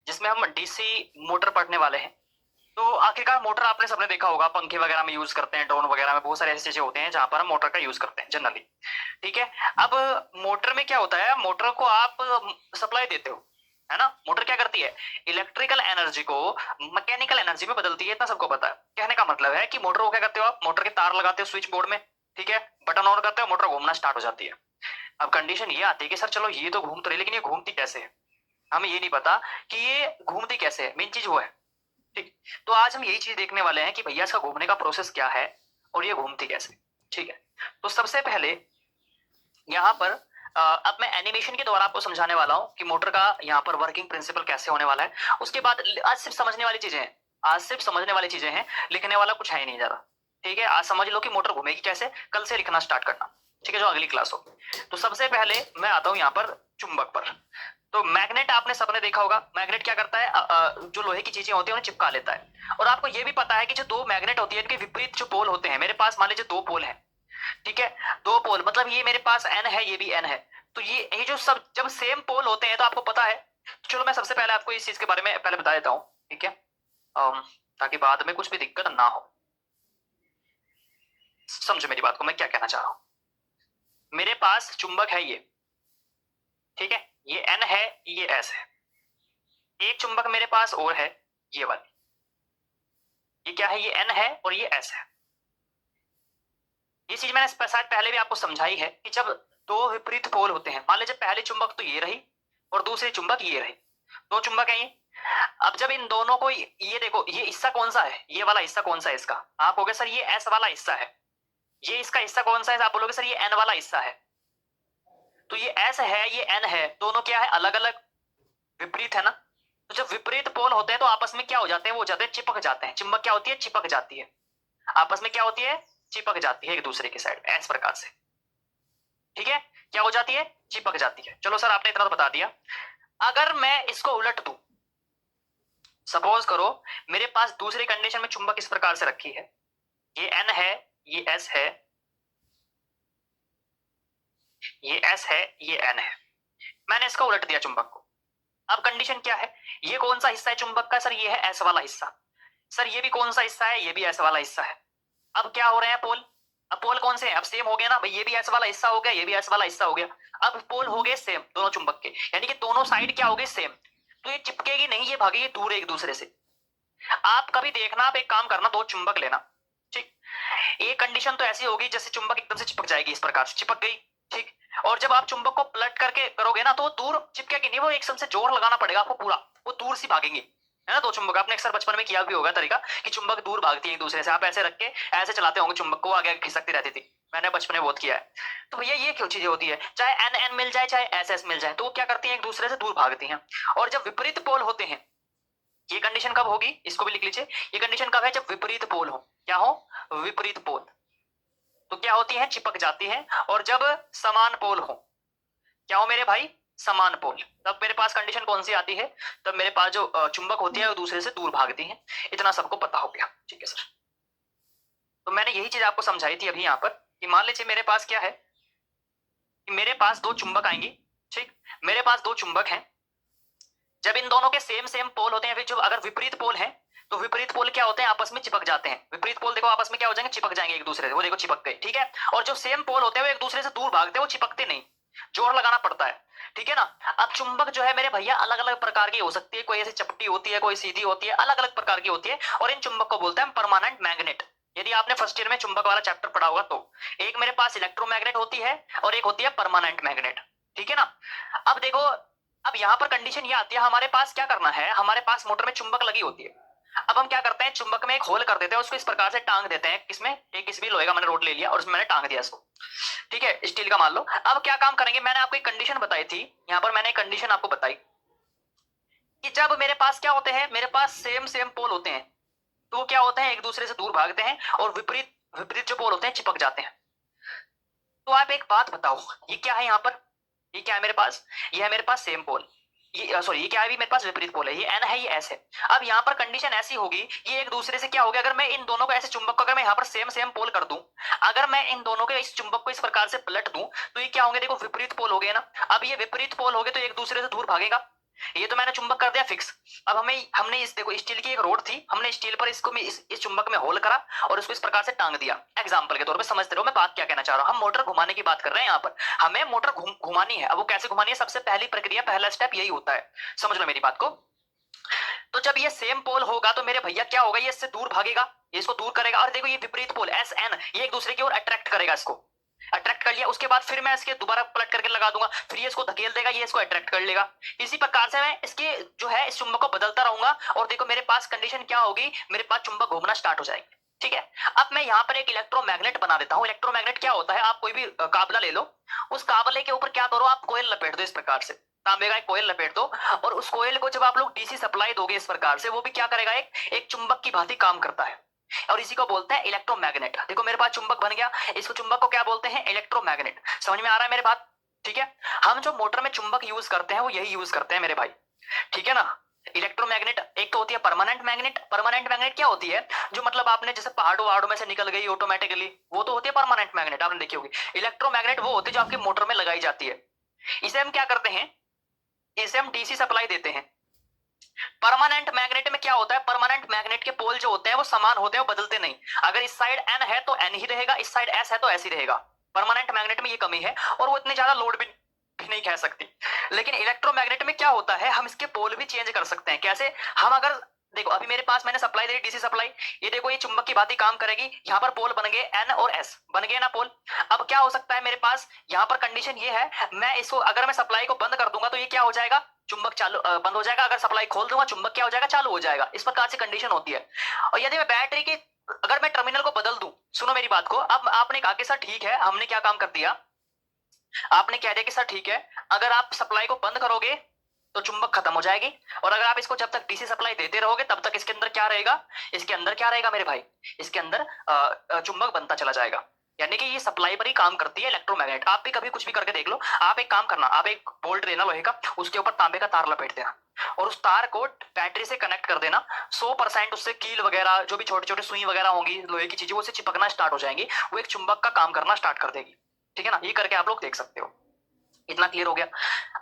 जिसमें हम DC motor पढ़ने वाले हैं। तो आखिरकार मोटर आपने सबने देखा होगा, पंखे वगैरह में यूज करते हैं, ड्रोन वगैरह में बहुत सारे ऐसी चीजें होते हैं जहां पर हम मोटर का यूज करते हैं जनरली। ठीक है। अब मोटर में क्या होता है, मोटर को आप सप्लाई देते हो, है ना। मोटर क्या करती है, इलेक्ट्रिकल एनर्जी को मैकेनिकल एनर्जी में बदलती है, इतना सबको पता है। कहने का मतलब है कि मोटर को क्या करते हो आप, मोटर के तार लगाते हो स्विच बोर्ड में, ठीक है, बटन ऑन करते हो, मोटर घूमना स्टार्ट हो जाती है। अब कंडीशन ये आती है कि सर चलो ये तो घूम तो रही, लेकिन ये घूमती कैसे है, हमें ये नहीं पता कि ये घूमती कैसे है, मेन चीज वो है। ठीक। तो आज हम यही चीज देखने वाले हैं कि भैया इसका घूमने का प्रोसेस क्या है और ये घूमती कैसे। ठीक है। तो सबसे पहले यहाँ पर अब मैं एनिमेशन के द्वारा आपको समझाने वाला हूँ कि मोटर का यहाँ पर वर्किंग प्रिंसिपल कैसे होने वाला है। उसके बाद आज सिर्फ समझने वाली चीजें हैं, आज सिर्फ समझने वाली चीजें हैं, लिखने वाला कुछ है ही नहीं ज्यादा। ठीक है। आज समझ लो कि मोटर घूमेगी कैसे, कल से लिखना स्टार्ट करना। ठीक है, जो अगली क्लास हो। तो सबसे पहले मैं आता हूँ यहाँ पर चुंबक पर। तो मैग्नेट आपने सबने देखा होगा, मैग्नेट क्या करता है, जो लोहे की चीजें होती है उन्हें चिपका लेता है। और आपको ये भी पता है कि जो दो मैग्नेट होती है इनके विपरीत जो पोल होते हैं, मेरे पास मान लीजिए दो पोल है, ठीक है, दो पोल मतलब ये मेरे पास एन है, ये भी एन है। तो ये जो सब जब सेम पोल होते हैं तो आपको पता है। तो चलो मैं सबसे पहले आपको इस चीज के बारे में पहले बता देता हूँ, ठीक है, ताकि बाद में कुछ भी दिक्कत ना हो। समझो मेरी बात को, मैं क्या कहना चाह रहा हूं। मेरे पास चुंबक है ये, ठीक है, ये एन है, ये एस है। एक चुंबक मेरे पास और है, ये वाली, ये क्या है, ये एन है और ये एस है। ये चीज मैंने शायद पहले भी आपको समझाई है कि जब दो विपरीत पोल होते हैं, मान लीजिए पहली चुंबक तो ये रही और दूसरी चुंबक ये रही, दो चुंबक है ये। अब जब इन दोनों को ये देखो, ये हिस्सा कौन सा है, ये वाला हिस्सा कौन सा है इसका, आप कहोगे सर ये एस वाला हिस्सा है। ये इसका हिस्सा कौन सा है, आप बोलोगे सर ये एन वाला हिस्सा है। तो ये एस है, ये एन है, दोनों क्या है, अलग अलग विपरीत है ना। तो जब विपरीत पोल होते हैं तो आपस में क्या हो जाते हैं, वो हो जाते हैं चिपक जाते हैं। चुंबक क्या होती है, चिपक जाती है, आपस में क्या होती है, चिपक जाती है एक दूसरे की साइड इस प्रकार से। ठीक है, क्या हो जाती है, चिपक जाती है। चलो सर आपने इतना तो बता दिया। अगर मैं इसको उलट दूं, सपोज करो मेरे पास दूसरी कंडीशन में चुंबक इस प्रकार से रखी है, ये एन है, ये एस है, ये एस है, ये एन है। मैंने इसका उलट दिया चुंबक को। अब कंडीशन क्या है, ये कौन सा हिस्सा है चुंबक का, सर ये है एस वाला हिस्सा। सर ये भी कौन सा हिस्सा है, ये भी एस वाला हिस्सा है। अब क्या हो रहे हैं पोल, अब पोल कौन से हैं, अब सेम हो गया ना भाई, ये भी एस वाला हिस्सा हो गया, ये भी एस वाला हिस्सा हो गया। अब पोल हो गए सेम दोनों चुंबक के, यानी कि दोनों साइड क्या हो गए सेम। तो ये चिपकेगी नहीं, ये भागेगी दूर एक दूसरे से। आप कभी देखना, आप एक काम करना, दो चुंबक लेना, ठीक, एक कंडीशन तो ऐसी होगी जैसे चुंबक एकदम से चिपक जाएगी, इस प्रकार से चिपक गई, ठीक। और जब आप चुंबक को पलट करके करोगे ना तो वो दूर चिपकेगी नहीं, वो एकदम से जोर लगाना पड़ेगा आपको पूरा, वो दूर से भागेंगे, है ना। दो चुंबक आपने अक्सर बचपन में किया भी होगा तरीका कि चुंबक दूर भागती है एक दूसरे से, आप ऐसे रख के ऐसे चलाते होंगे चुंबक को, आगे खिसकती रहती थी, मैंने बचपन में बहुत किया है। तो भैया ये क्यों चीजें होती है, चाहे एन एन मिल जाए चाहे एस एस मिल जाए, तो वो क्या करती है, एक दूसरे से दूर भागती हैं। और जब विपरीत पोल होते हैं, ये कंडीशन कब होगी, इसको भी लिख लीजिए, ये कंडीशन कब है, जब विपरीत पोल हो, क्या हो, विपरीत पोल, तो क्या होती है, चिपक जाती है। और जब समान पोल हो, क्या हो मेरे भाई, समान पोल, तब मेरे पास कंडीशन कौन सी आती है, तब मेरे पास जो चुंबक होती है वो दूसरे से दूर भागती है। इतना सबको पता हो गया, ठीक है सर। तो मैंने यही चीज आपको समझाई थी अभी यहाँ पर कि मान लीजिए मेरे पास क्या है, कि मेरे पास दो चुंबक आएंगी, ठीक, मेरे पास दो चुंबक हैं। जब इन दोनों के सेम सेम पोल होते हैं, फिर जो अगर विपरीत पोल है तो विपरीत पोल क्या होते हैं, आपस में चिपक जाते हैं। विपरीत पोल देखो आपस में क्या हो जाएंगे, चिपक जाएंगे एक दूसरे से, वो देखो चिपक गए, ठीक है। और जो सेम पोल होते हैं वो एक दूसरे से दूर भागते हैं, वो चिपकते नहीं, जोर लगाना पड़ता है, ठीक है ना। अब चुंबक जो है मेरे भैया अलग अलग प्रकार की हो सकती है, कोई ऐसी चपटी होती है, कोई सीधी होती है, अलग अलग प्रकार की होती है। और इन चुंबक को बोलते हैं परमानेंट मैग्नेट। यदि आपने फर्स्ट ईयर में चुंबक वाला चैप्टर पढ़ा होगा तो एक मेरे पास इलेक्ट्रोमैग्नेट होती है और एक होती है परमानेंट मैग्नेट, ठीक है ना। अब देखो, अब यहाँ पर कंडीशन ये आती है, हमारे पास क्या करना है, हमारे पास मोटर में चुंबक लगी होती है। अब हम क्या करते हैं, चुंबक में एक होल कर देते हैं, उसको इस प्रकार से टांग देते हैं, किसमें, एक किसी भी लोहे का मैंने रोड ले लिया और उसमें मैंने टांग दिया इसको, ठीक है, स्टील का मान लो। अब क्या काम करेंगे, मैंने आपको एक कंडीशन बताई थी, यहाँ पर मैंने एक कंडीशन आपको बताई कि जब मेरे पास क्या होते हैं, मेरे पास सेम सेम पोल होते हैं, तो क्या होते हैं, एक दूसरे से दूर भागते हैं, और विपरीत विपरीत जो पोल होते हैं चिपक जाते हैं। तो आप एक बात बताओ, ये क्या है यहाँ पर, ये क्या है मेरे पास, ये है मेरे पास सेम पोल, ये सॉरी ये क्या है, भी मेरे पास विपरीत पोल है, ये एन है, ये एस है। अब यहाँ पर कंडीशन ऐसी होगी, ये एक दूसरे से क्या होगा, अगर मैं इन दोनों को ऐसे चुंबक को अगर मैं यहाँ पर सेम सेम पोल कर दूं, अगर मैं इन दोनों के इस चुंबक को इस प्रकार से पलट दूं, तो ये क्या होंगे, देखो विपरीत पोल हो गए ना। अब ये विपरीत पोल हो गए तो एक दूसरे से दूर भागेगा, ये तो मैंने चुंबक कर दिया फिक्स। अब हमने इस देखो स्टील की एक रोड थी, हमने स्टील पर इसको इस चुंबक में होल करा और इसको इस प्रकार से टांग दिया। एग्जांपल के तौर पे समझते रहो मैं बात क्या कहना चाह रहा हूं। हम मोटर घुमाने की बात कर रहे हैं यहाँ पर, हमें मोटर घुमानी है। अब वो कैसे घुमानी है, सबसे पहली प्रक्रिया, पहला स्टेप यही होता है, समझ लो मेरी बात को। तो जब ये सेम पोल होगा तो मेरे भैया क्या होगा, ये इससे दूर भागेगा, ये इसको दूर करेगा। और देखो ये विपरीत पोल एस एन, ये एक दूसरे की ओर अट्रैक्ट करेगा, इसको अट्रैक्ट कर लिया, उसके बाद फिर मैं इसके दोबारा पलट करके लगा दूंगा, फिर ये इसको धकेल देगा, ये इसको अट्रैक्ट कर लेगा। इसी प्रकार से मैं इसके जो है इस चुंबक को बदलता रहूंगा। और देखो मेरे पास कंडीशन क्या होगी, मेरे पास चुंबक घूमना स्टार्ट हो जाएगी। ठीक है, अब मैं यहाँ पर एक इलेक्ट्रोमैग्नेट बना देता हूँ। इलेक्ट्रोमैग्नेट क्या होता है, आप कोई भी काबला ले लो, उस काबले के ऊपर क्या करो, आप कोयल लपेट दो इस प्रकार से, तांबे का एक कोयल लपेट दो। और उस कोयल को जब आप लोग डीसी सप्लाई दोगे इस प्रकार से, वो भी क्या करेगा, एक चुंबक की भांति काम करता है। और इसी को बोलते हैं इलेक्ट्रोमैग्नेट। देखो मेरे पास चुंबक बन गया, इसको चुंबक को क्या बोलते हैं, इलेक्ट्रोमैग्नेट। समझ में आ रहा है मेरे बात? ठीक है, हम जो मोटर में चुंबक यूज करते हैं वो यही यूज करते हैं मेरे भाई। ठीक है ना, इलेक्ट्रोमैग्नेट एक तो होती है परमानेंट मैग्नेट। परमानेंट मैग्नेट क्या होती है, जो मतलब आपने जैसे पहाड़ों वहाड़ों में से निकल गई ऑटोमेटिकली, वो तो होती है परमानेंट मैग्नेट, आपने देखी होगी। इलेक्ट्रोमैग्नेट वो होती है जो आपकी मोटर में लगाई जाती है। इसे हम क्या करते हैं, इसे हम डीसी सप्लाई देते हैं। परमानेंट मैग्नेट में क्या होता है, परमानेंट मैग्नेट के पोल जो होते हैं वो समान होते हैं, वो बदलते नहीं। अगर इस साइड एन है तो एन ही रहेगा, इस साइड एस है तो एस ही रहेगा। परमानेंट मैग्नेट में ये कमी है, और वो इतने ज्यादा लोड भी नहीं कह सकती। लेकिन इलेक्ट्रोमैग्नेट में क्या होता है, हम इसके पोल भी चेंज कर सकते हैं। कैसे, हम अगर देखो अभी मेरे पास मैंने सप्लाई दी डीसी सप्लाई, ये देखो ये चुंबक की भांति काम करेगी। यहाँ पर पोल बन गए एन और एस, बन गए ना पोल। अब क्या हो सकता है मेरे पास, यहाँ पर कंडीशन ये है, मैं इसको अगर मैं सप्लाई को बंद कर दूंगा तो ये क्या हो जाएगा, चुंबक चालू बंद हो जाएगा। अगर सप्लाई खोल दूंगा चुंबक क्या हो जाएगा, चालू हो जाएगा। इस प्रकार से कंडीशन होती है। और यदि मैं बैटरी की अगर मैं टर्मिनल को बदल दूं, सुनो मेरी बात को, अब आपने कहा कि सर ठीक है, हमने क्या काम कर दिया, आपने कह दिया कि सर ठीक है, अगर आप सप्लाई को बंद करोगे तो चुंबक खत्म हो जाएगी, और अगर आप इसको जब तक डीसी सप्लाई देते रहोगे तब तक इसके अंदर क्या रहेगा, इसके अंदर क्या रहेगा मेरे भाई, इसके अंदर चुंबक बनता चला जाएगा। यानी कि ये सप्लाई पर ही काम करती है इलेक्ट्रोमैग्नेट। आप भी कभी कुछ भी करके देख लो, आप एक काम करना, आप एक बोल्ट लेना लोहे का, उसके ऊपर तांबे का तार लपेट देना और उस तार को बैटरी से कनेक्ट कर देना। 100% उससे कील वगैरह जो भी छोटे छोटे सुई वगैरह होंगी लोहे की चीजें, वो उससे चिपकना स्टार्ट हो जाएंगी, वो एक चुंबक का काम करना स्टार्ट कर देगी। ठीक है ना, ये करके आप लोग देख सकते हो। इतना क्लियर हो गया।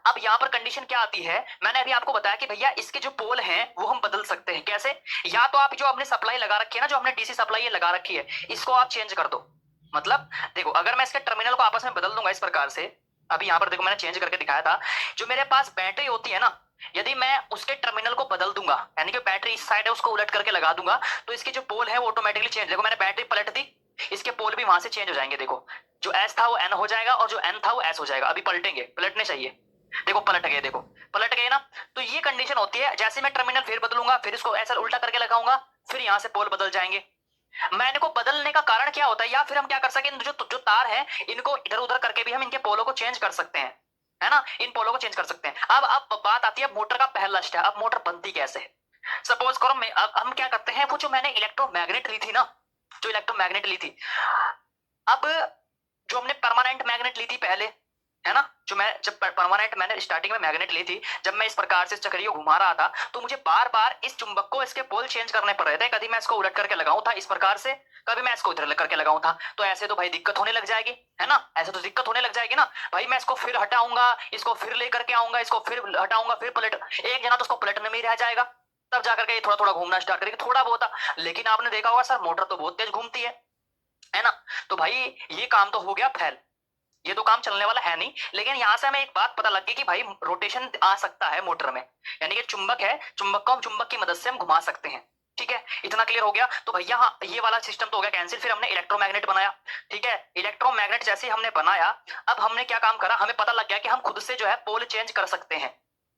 अब यहाँ पर कंडीशन क्या आती है, मैंने अभी आपको बताया कि भैया इसके जो पोल हैं वो हम बदल सकते हैं। कैसे, या तो आप जो हमने सप्लाई लगा रखी है ना, जो हमने डीसी सप्लाई ये लगा रखी है, इसको आप चेंज कर दो। मतलब देखो अगर मैं इसके टर्मिनल को आपस में बदल दूंगा इस प्रकार से, अभी यहाँ पर देखो मैंने चेंज करके दिखाया था, जो मेरे पास बैटरी होती है ना, यदि मैं उसके टर्मिनल को बदल दूंगा, यानी कि बैटरी इस साइड है उसको उलट करके लगा दूंगा, तो इसके जो पोल है वो ऑटोमेटिकली चेंज। देखो मैंने बैटरी पलट दी, इसके पोल भी वहां से चेंज हो जाएंगे। देखो जो एस था वो एन हो जाएगा और जो एन था वो एस हो जाएगा। अभी पलटेंगे, पलटने चाहिए, देखो पलट गए, देखो पलट गए ना। तो ये कंडीशन होती है, जैसे मैं टर्मिनल फिर बदलूंगा, फिर इसको ऐसा उल्टा करके लगाऊंगा, फिर यहां से पोल बदल जाएंगे। मैं इनको बदलने का कारण क्या होता है, या फिर हम क्या कर सकते हैं, जो तार है इनको इधर उधर करके भी हम इनके पोलों को चेंज कर सकते हैं, है ना, इन पोलों को चेंज कर सकते हैं। अब बात आती है मोटर का पहला स्टेप। अब मोटर बनती कैसे है, सपोज करो अब हम क्या करते हैं, वो जो मैंने इलेक्ट्रोमैग्नेट ली थी ना, जो इलेक्ट्रोमैग्नेट ली थी, अब जो हमने परमानेंट मैग्नेट ली थी पहले, है ना, जो मैं जब परमानेंट मैंने स्टार्टिंग में मैग्नेट ली थी, जब मैं इस प्रकार से इस चक्री को घुमा रहा था तो मुझे बार बार इस चुंबक को इसके पोल चेंज करने पड़ रहे थे। कभी मैं इसको उलट करके लगाऊं था इस प्रकार से, कभी मैं इसको इधर करके लगाऊं था। तो ऐसे तो भाई दिक्कत होने लग जाएगी, है ना, ऐसे तो दिक्कत होने लग जाएगी ना भाई। मैं इसको फिर हटाऊंगा, इसको फिर लेकर के आऊंगा, इसको फिर हटाऊंगा, फिर पलट, एक जना तो उसको पलटने में ही रह जाएगा, तब जाकर के थोड़ा थोड़ा घूमना स्टार्ट करेगी, थोड़ा बहुत। लेकिन आपने देखा होगा सर मोटर तो बहुत तेज घूमती है ना। तो भाई ये काम तो हो गया फैल, ये तो काम चलने वाला है नहीं। लेकिन यहां से हमें एक बात पता लग गई कि भाई रोटेशन आ सकता है मोटर में, यानी कि चुंबक है, चुंबक को हम चुंबक की मदद से हम घुमा सकते हैं। ठीक है, इतना क्लियर हो गया। तो भैया हाँ, ये वाला सिस्टम तो हो गया कैंसिल। फिर हमने इलेक्ट्रोमैग्नेट बनाया। ठीक है, इलेक्ट्रोमैग्नेट जैसे ही हमने बनाया, अब हमने क्या काम करा, हमें पता लग गया कि हम खुद से जो है पोल चेंज कर सकते हैं,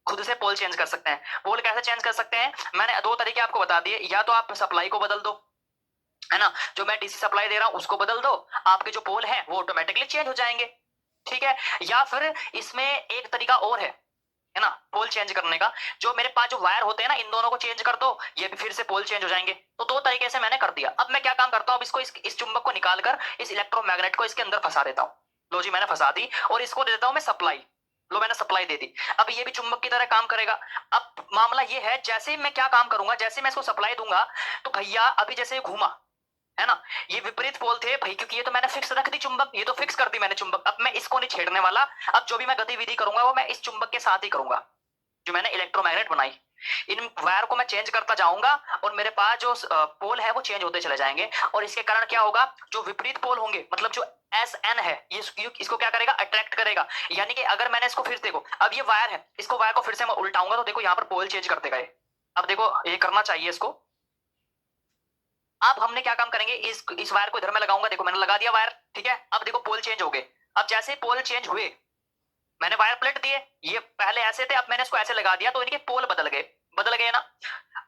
खुद से पोल चेंज कर सकते हैं। पोल कैसे चेंज कर सकते हैं, मैंने दो तरीके आपको बता दिए, या तो आप सप्लाई को बदल दो, है ना, जो मैं डीसी सप्लाई दे रहा हूं उसको बदल दो, आपके जो पोल है वो ऑटोमेटिकली चेंज हो जाएंगे। ठीक है, या फिर इसमें एक तरीका और है ना, पोल चेंज करने का, जो मेरे पास जो वायर होते हैं ना, इन दोनों को चेंज कर दो, ये भी फिर से पोल चेंज हो जाएंगे। तो दो तरीके से मैंने कर दिया। अब मैं क्या काम करता हूं, अब इसको इस चुंबक को निकालकर इस इलेक्ट्रोमैग्नेट को इसके अंदर फंसा देता हूं। लो जी मैंने फंसा दी, और इसको दे देता हूं मैं सप्लाई। लो मैंने सप्लाई दे दी, अब ये भी चुंबक की तरह काम करेगा। अब मामला ये है, जैसे मैं क्या काम करूंगा, जैसे मैं इसको सप्लाई दूंगा तो भैया अभी जैसे घूमा, है ना, ये विपरीत पोल थे भाई, क्योंकि ये तो मैंने फिक्स रख दी चुंबक, ये तो फिक्स कर दी मैंने चुंबक। अब मैं इसको नहीं छेड़ने वाला, अब जो भी मैं गतिविधि करूंगा वो मैं इस चुंबक के साथ ही करूंगा। जो मैंने इलेक्ट्रोमैग्नेट बनाई, इन वायर को मैं चेंज करता जाऊंगा और मेरे पास जो पोल है वो चेंज होते चले जाएंगे, और इसके कारण क्या होगा, जो विपरीत पोल होंगे, मतलब जो एस एन है ये इसको क्या करेगा, अट्रैक्ट करेगा। यानी कि अगर मैंने इसको फिर देखो, अब ये वायर है, इसको वायर को फिर से मैं उल्टाऊंगा तो देखो यहाँ पर पोल चेंज कर देगा ये। अब देखो ये करना चाहिए इसको। अब हमने क्या काम करेंगे, इस वायर को इधर में लगाऊंगा, देखो मैंने लगा दिया वायर, ठीक है। अब देखो पोल चेंज हो गए। अब जैसे पोल चेंज हुए, मैंने वायर प्लेट दिए, ये पहले ऐसे थे, अब मैंने इसको ऐसे लगा दिया तो इनके पोल बदल गए ना।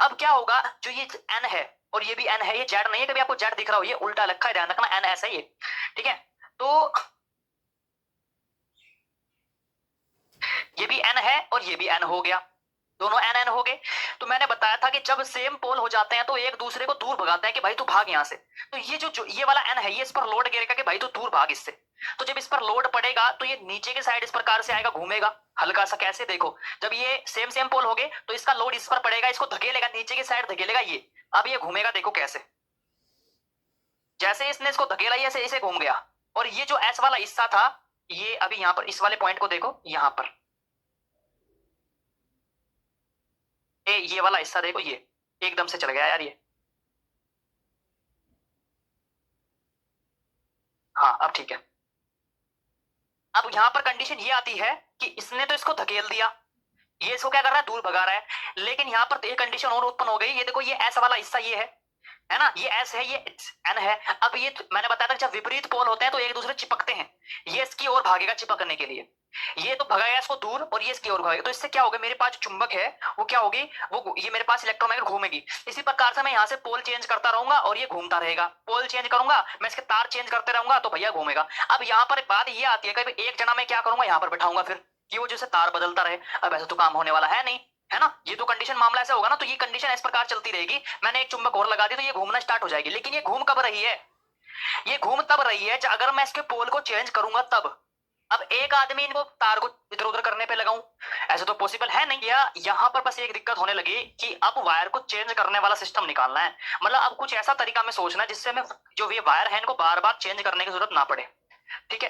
अब क्या होगा, जो ये एन है और ये भी एन है, ये जेड नहीं है, कभी आपको जेड दिख रहा हो, ये उल्टा रखा है, ध्यान रखना, एन ऐसा ही है, ठीक है। तो ये भी एन है और ये भी एन हो गया, दोनों एन एन हो गए। तो मैंने बताया था कि जब सेम पोल हो जाते हैं तो एक दूसरे को दूर भगाते हैं कि भाई तू भाग यहां से। तो ये जो ये वाला एन है, ये इस पर लोड गिरेगा कि भाई तू दूर भाग इससे। तो जब इस पर लोड पड़ेगा तो ये नीचे की साइड इस प्रकार से आएगा, घूमेगा हल्का सा, कैसे देखो, जब ये सेम सेम पोल हो गए तो इसका लोड इस पर पड़ेगा, इसको धकेलेगा, नीचे की साइड धकेलेगा ये। अब ये घूमेगा, देखो कैसे, जैसे इसने इसको धकेला ऐसे इसे घूम गया। और ये जो एस वाला हिस्सा था, ये अभी यहां पर इस वाले पॉइंट को देखो, यहां पर ये वाला हिस्सा देखो, ये एकदम से चल गया यार ये। हाँ अब ठीक है। अब यहां पर कंडीशन ये आती है कि इसने तो इसको धकेल दिया, ये इसको क्या कर रहा है, दूर भगा रहा है। लेकिन यहाँ पर एक कंडीशन और उत्पन्न हो गई, ये देखो ये एस वाला हिस्सा ये है ना, ये एस है, ये एन है। अब ये मैंने बताया था जब विपरीत पोल होते हैं तो एक दूसरे चिपकते हैं, ये इसकी ओर भागेगा चिपकने के लिए, ये तो भगाएगा इसको दूर और ये इसकी ओर भागेगा। तो इससे क्या होगा, मेरे पास जो चुंबक है वो क्या होगी, वो ये मेरे पास इलेक्ट्रोमैग्नेट घूमेगी। इसी प्रकार से मैं यहाँ से पोल चेंज करता रहूंगा और ये घूमता रहेगा, पोल चेंज करूंगा मैं, इसके तार चेंज करते रहूंगा तो भैया घूमेगा। अब यहाँ पर बात ये आती है कि एक जना मैं क्या करूंगा, यहाँ पर बैठाऊंगा फिर कि वो जैसे तार बदलता रहे। अब ऐसा तो काम होने वाला है नहीं, है ना, ये तो कंडीशन मामला ऐसा होगा ना, तो ये कंडीशन इस प्रकार चलती रहेगी। मैंने एक चुंबक और लगा दी तो ये घूमना स्टार्ट हो जाएगी। लेकिन ये घूम कब रही है, ये घूम तब रही है अगर मैं इसके पोल को चेंज करूंगा तब। अब एक आदमी इनको तार को इधर उधर करने पे लगाऊं, ऐसा तो पॉसिबल है नहीं। या यहाँ पर बस एक दिक्कत होने लगी कि अब वायर को चेंज करने वाला सिस्टम निकालना है, मतलब अब कुछ ऐसा तरीका में सोचना है जिससे हमें जो ये वायर है इनको बार बार चेंज करने की जरूरत ना पड़े, ठीक है।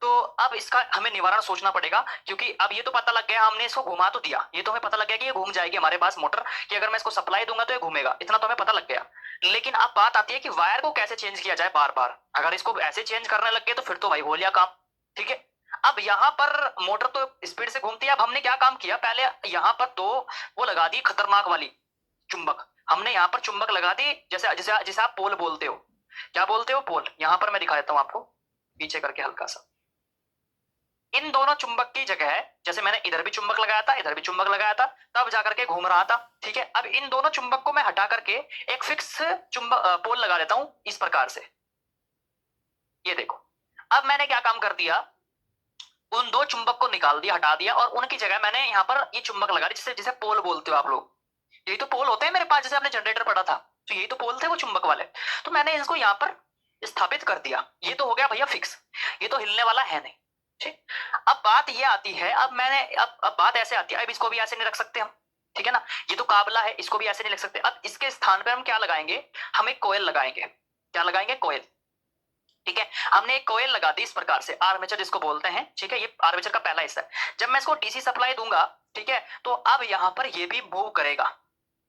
तो अब इसका हमें निवारण सोचना पड़ेगा, क्योंकि अब ये तो पता लग गया, हमने इसको घुमा तो दिया, ये तो हमें पता लग गया कि ये घूम जाएगी हमारे पास मोटर, कि अगर मैं इसको सप्लाई दूंगा तो ये घूमेगा, इतना तो हमें पता लग गया। लेकिन अब बात आती है कि वायर को कैसे चेंज किया जाए बार बार। अगर इसको ऐसे चेंज करने लग गए तो फिर तो भाई हो लिया काम, ठीक है। अब यहाँ पर मोटर तो स्पीड से घूमती है। अब हमने क्या काम किया, पहले यहाँ पर दो वो लगा दी खतरनाक वाली चुंबक, हमने यहाँ पर चुंबक लगा दी, जैसे जैसे जैसे आप पोल बोलते हो, क्या बोलते हो, पोल। यहाँ पर मैं दिखा देता हूँ आपको पीछे करके हल्का सा, इन दोनों चुंबक की जगह है, जैसे मैंने इधर भी चुंबक लगाया था, इधर भी चुंबक लगाया था, तब जाकर के घूम रहा था, ठीक है। अब इन दोनों चुंबक को मैं हटा करके एक फिक्स चुंबक पोल लगा देता हूं इस प्रकार से, ये देखो। अब मैंने क्या काम कर दिया, उन दो चुंबक को निकाल दिया, हटा दिया, और उनकी जगह मैंने यहाँ पर ये चुंबक लगा दिया, जिसे जिसे पोल बोलते हो आप लोग। यही तो पोल होते हैं मेरे पास, जैसे आपने जनरेटर पढ़ा था तो यही तो पोल थे वो चुंबक वाले। तो मैंने इसको यहाँ पर स्थापित कर दिया, ये तो हो गया भैया फिक्स, ये तो हिलने वाला है नहीं, ठीक। अब बात ये आती है, अब मैंने अब बात ऐसे आती है, अब इसको भी ऐसे नहीं रख सकते हम, ठीक है ना, ये तो काबला है, इसको भी ऐसे नहीं रख सकते। अब इसके स्थान पे हम क्या लगाएंगे, हम एक कोयल लगाएंगे, क्या लगाएंगे, कोयल, ठीक है। हमने एक कोयल लगा दी इस प्रकार से, आर्मेचर जिसको बोलते हैं, ठीक है, ये आर्मेचर का पहला हिस्सा है। जब मैं इसको डीसी सप्लाई दूंगा, ठीक है, तो अब यहाँ पर ये भी मूव करेगा,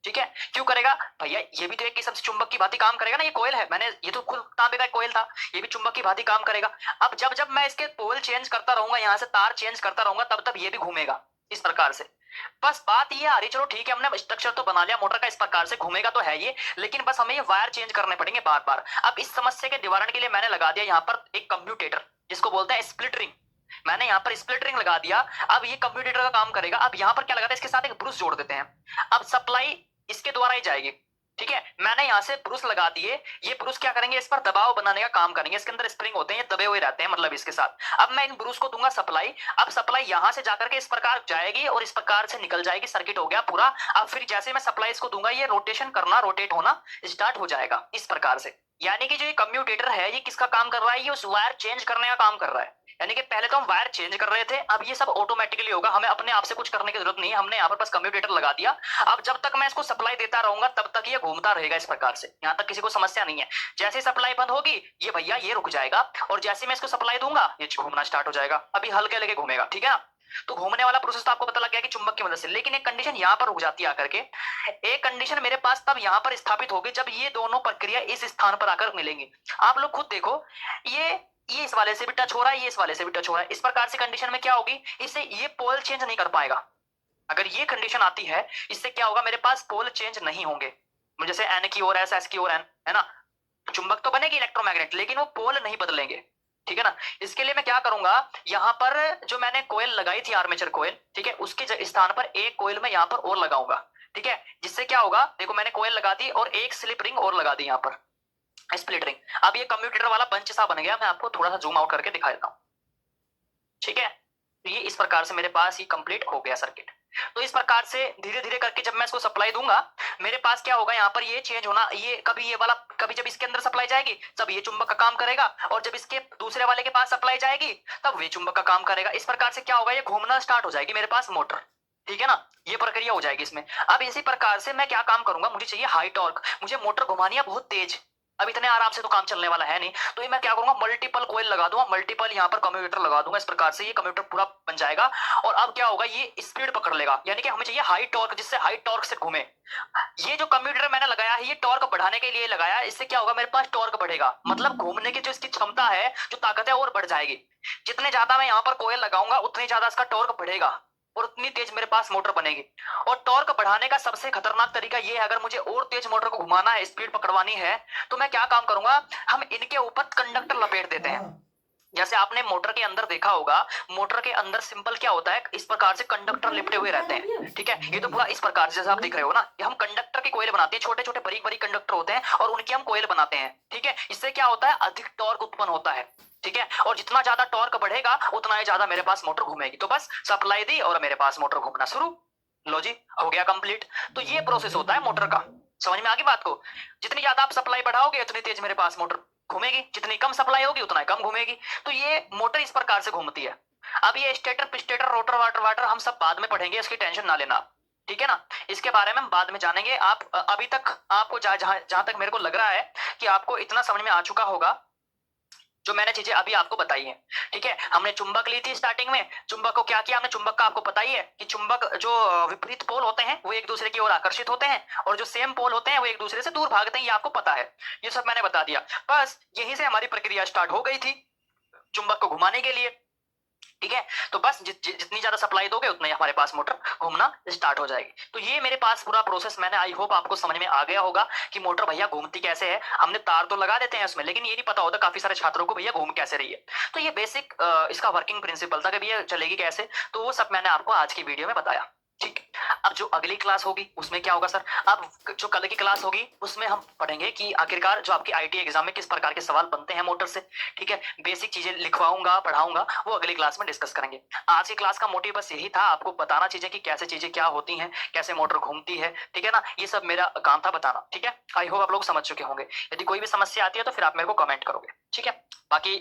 ठीक है। क्यों करेगा भैया, ये भी तो एक किस्म से चुंबक की भांति काम करेगा ना, ये कोयल है, मैंने ये तो खुद तांबे का कोयल था, ये भी चुंबक की भांति काम करेगा। अब जब जब मैं इसके पोल चेंज करता रहूंगा, यहाँ से तार चेंज करता रहूंगा, तब तब ये भी घूमेगा इस प्रकार से। बस बात ये आ रही, चलो ठीक है, हमने स्ट्रक्चर तो बना लिया मोटर का, इस प्रकार से घूमेगा तो है ये, लेकिन बस हमें ये वायर चेंज करने पड़ेंगे बार बार। अब इस समस्या के निवारण के लिए मैंने लगा दिया यहाँ पर एक कम्प्यूटेटर, जिसको बोलते हैं स्प्लिट रिंग। मैंने यहाँ पर स्प्लिट रिंग लगा दिया। अब ये कंप्यूटर का काम करेगा। अब यहाँ पर क्या लगाता है, इसके साथ एक ब्रूस जोड़ देते हैं, अब सप्लाई इसके द्वारा ही जाएगी, ठीक है। मैंने यहाँ से ब्रूस लगा दिए, ये ब्रूस क्या करेंगे, इस पर दबाव बनाने का काम करेंगे, इसके अंदर स्प्रिंग होते हैं, ये दबे हुए रहते हैं मतलब इसके साथ। अब मैं इन ब्रूस को दूंगा सप्लाई, अब सप्लाई यहाँ से जाकर के इस प्रकार जाएगी और इस प्रकार से निकल जाएगी, सर्किट हो गया पूरा। अब फिर जैसे मैं सप्लाई इसको दूंगा, ये रोटेशन करना, रोटेट होना स्टार्ट हो जाएगा इस प्रकार से। यानी कि जो ये कम्यूटेटर है, ये किसका काम कर रहा है, ये उस वायर चेंज करने का काम कर रहा है। यानी कि पहले तो हम वायर चेंज कर रहे थे, अब ये सब ऑटोमेटिकली होगा, हमें अपने आप से कुछ करने की जरूरत नहीं है, हमने यहाँ पर बस कम्यूटेटर लगा दिया। अब जब तक मैं इसको सप्लाई देता रहूंगा तब तक ये घूमता रहेगा इस प्रकार से, यहाँ तक किसी को समस्या नहीं है। जैसे सप्लाई बंद होगी, ये भैया ये रुक जाएगा, और जैसे मैं इसको सप्लाई दूंगा ये घूमना स्टार्ट हो जाएगा, अभी हल्के हल्के घूमेगा, ठीक है ना। तो घूमने वाला प्रोसेस तो आपको पता लग गया कि चुंबक की मदद से, लेकिन एक कंडीशन यहाँ पर रुक जाती है आकर के। एक कंडीशन मेरे पास तब यहाँ पर स्थापित होगी जब ये दोनों प्रक्रिया इस स्थान पर आकर मिलेंगी। आप लोग खुद देखो, ये इस वाले से भी टच हो रहा है, ये इस वाले से भी टच हो रहा है। इस प्रकार से कंडीशन में क्या होगी, इससे ये पोल चेंज नहीं कर पाएगा। अगर ये कंडीशन आती है, इससे क्या होगा, मेरे पास पोल चेंज नहीं होंगे। जैसे एन की ओर एस, एस की ओर एन, है ना। चुंबक तो बनेगी इलेक्ट्रोमैग्नेट, लेकिन वो पोल नहीं बदलेंगे, ठीक है ना। इसके लिए मैं क्या करूंगा, यहाँ पर जो मैंने कोयल लगाई थी, आर्मेचर कोयल, ठीक है, उसके स्थान पर एक कोयल मैं यहाँ पर और लगाऊंगा, ठीक है। जिससे क्या होगा, देखो मैंने कोयल लगा दी और एक स्लिप रिंग और लगा दी यहाँ पर, स्प्लिट रिंग। अब ये कम्यूटेटर वाला बंच सा बन गया। मैं आपको थोड़ा सा जूम आउट करके दिखा देता हूँ, ठीक है। तो ये इस प्रकार से मेरे पास ये कंप्लीट हो गया सर्किट। तो इस प्रकार से धीरे धीरे करके जब मैं इसको सप्लाई दूंगा, मेरे पास क्या होगा, यहाँ पर ये चेंज होना, ये कभी ये वाला, कभी जब इसके अंदर सप्लाई जाएगी तब ये चुंबक का काम करेगा, और जब इसके दूसरे वाले के पास सप्लाई जाएगी तब वे चुंबक का काम करेगा। इस प्रकार से क्या होगा, ये घूमना स्टार्ट हो जाएगी मेरे पास मोटर, ठीक है ना। ये प्रक्रिया हो जाएगी इसमें। अब इसी प्रकार से मैं क्या काम करूंगा, मुझे चाहिए हाई टॉर्क, मुझे मोटर घुमानी है बहुत तेज। अब इतने आराम से तो काम चलने वाला है नहीं, तो ये मैं क्या करूंगा, मल्टीपल कॉइल लगा दूंगा, मल्टीपल यहाँ पर कम्यूटेटर लगा दूंगा। इस प्रकार से ये कम्यूटेटर पूरा बन जाएगा। और अब क्या होगा, ये स्पीड पकड़ लेगा, यानी कि हमें चाहिए हाई टॉर्क, जिससे हाई टॉर्क से घूमे। ये जो कम्यूटेटर मैंने लगाया है, ये टॉर्क बढ़ाने के लिए लगाया है। इससे क्या होगा, मेरे पास टॉर्क बढ़ेगा, मतलब घूमने की जो इसकी क्षमता है, जो ताकत है, और बढ़ जाएगी। जितने ज्यादा मैं यहाँ पर कोयल लगाऊंगा, उतनी ज्यादा इसका टॉर्क बढ़ेगा और उतनी तेज मेरे पास मोटर बनेगी। और टॉर्क बढ़ाने का सबसे खतरनाक तरीका ये है, अगर मुझे और तेज मोटर को घुमाना है, स्पीड पकड़वानी है, तो मैं क्या काम करूंगा, हम इनके ऊपर कंडक्टर लपेट देते हैं। जैसे आपने मोटर के अंदर देखा होगा, मोटर के अंदर सिंपल क्या होता है, इस प्रकार से कंडक्टर लिपटे हुए रहते हैं, ठीक है। ये तो पूरा इस प्रकार से जैसे आप देख रहे हो ना, ये हम कंडक्टर की कोयल बनाते हैं, छोटे छोटे बारीक बारीक कंडक्टर होते हैं और उनकी हम कोयल बनाते हैं, ठीक है। इससे क्या होता है, अधिक टॉर्क उत्पन्न होता है, ठीक है। और जितना ज्यादा टॉर्क बढ़ेगा, उतना ही ज्यादा मेरे पास मोटर घूमेगी। तो बस सप्लाई दी और मेरे पास मोटर घूमना शुरू। लो जी, हो गया कंप्लीट। तो ये प्रोसेस होता है मोटर का। समझ में आ गई बात को। जितनी ज्यादा आप सप्लाई बढ़ाओगे, उतनी तेज मेरे पास मोटर घूमेगी, जितनी कम सप्लाई होगी उतना कम घूमेगी। तो ये मोटर इस प्रकार से घूमती है। अब ये स्टेटर, पिस्टेटर, रोटर, वाटर वाटर हम सब बाद में पढ़ेंगे, इसकी टेंशन ना लेना, ठीक है ना। इसके बारे में हम बाद में जानेंगे। आप अभी तक आपको जहां तक मेरे को लग रहा है कि आपको इतना समझ में आ चुका होगा जो मैंने चीजें अभी आपको बताई हैं, ठीक है। हमने चुंबक ली थी स्टार्टिंग में। चुंबक को क्या किया हमने, चुंबक का आपको पता ही है कि चुंबक जो विपरीत पोल होते हैं वो एक दूसरे की ओर आकर्षित होते हैं, और जो सेम पोल होते हैं वो एक दूसरे से दूर भागते हैं, ये आपको पता है। ये सब मैंने बता दिया। बस यहीं से हमारी प्रक्रिया स्टार्ट हो गई थी चुंबक को घुमाने के लिए, ठीक है। तो बस जितनी ज्यादा सप्लाई दोगे, उतना ही हमारे पास मोटर घूमना स्टार्ट हो जाएगी। तो ये मेरे पास पूरा प्रोसेस मैंने, आई होप आपको समझ में आ गया होगा कि मोटर भैया घूमती कैसे है। हमने तार तो लगा देते हैं उसमें, लेकिन ये नहीं पता होता काफी सारे छात्रों को भैया घूम कैसे रही है। तो ये बेसिक इसका वर्किंग प्रिंसिपल था कि भैया चलेगी कैसे। तो वो सब मैंने आपको आज की वीडियो में बताया, ठीक। अब जो अगली क्लास होगी उसमें क्या होगा सर, अब जो कल की क्लास होगी उसमें हम पढ़ेंगे कि आखिरकार जो आपकी आईटी एग्जाम में किस प्रकार के सवाल बनते हैं मोटर से, ठीक है। बेसिक चीजें लिखवाऊंगा, पढ़ाऊंगा, वो अगली क्लास में डिस्कस करेंगे। आज की क्लास का मोटिव बस यही था, आपको बताना चीजें कि कैसे चीजें क्या होती हैं, कैसे मोटर घूमती है, ठीक है ना। ये सब मेरा काम था बताना, ठीक है। आई होप आप लोग समझ चुके होंगे। यदि कोई भी समस्या आती है तो फिर आप मेरे को कमेंट करोगे, ठीक है। बाकी